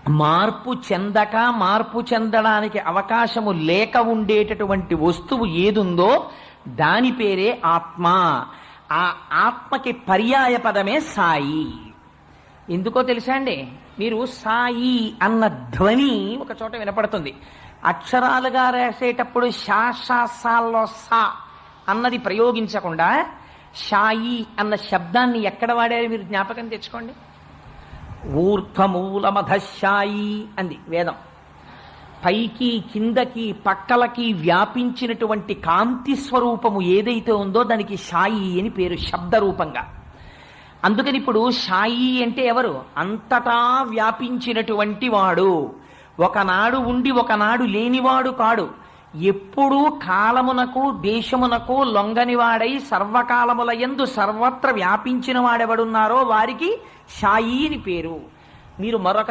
మార్పు చెందక మార్పు చెందడానికి అవకాశము లేక ఉండేటటువంటి వస్తువు ఏదుందో దాని పేరే ఆత్మ. ఆ ఆత్మకి పర్యాయ పదమే సాయి. ఎందుకో తెలుసా అండి? మీరు సాయి అన్న ధ్వని ఒక చోట వినపడుతుంది. అక్షరాలుగా రాసేటప్పుడు శాసాల్లో సా అన్నది ప్రయోగించకుండా షాయి అన్న శబ్దాన్ని ఎక్కడ వాడారు మీరు జ్ఞాపకం తెచ్చుకోండి. ఊర్ధ్వమూలమధశాయి అంది వేదం. పైకి కిందకి పక్కలకి వ్యాపించినటువంటి కాంతి స్వరూపము ఏదైతే ఉందో దానికి షాయి అని పేరు శబ్దరూపంగా. అందుకని ఇప్పుడు షాయి అంటే ఎవరు? అంతటా వ్యాపించినటువంటి వాడు. ఒకనాడు ఉండి ఒకనాడు లేనివాడు కాడు. ఎప్పుడూ కాలమునకు దేశమునకు లొంగనివాడై సర్వకాలముల యందు సర్వత్ర వ్యాపించిన వాడెవడున్నారో వారికి షాయి అని పేరు. మీరు మరొక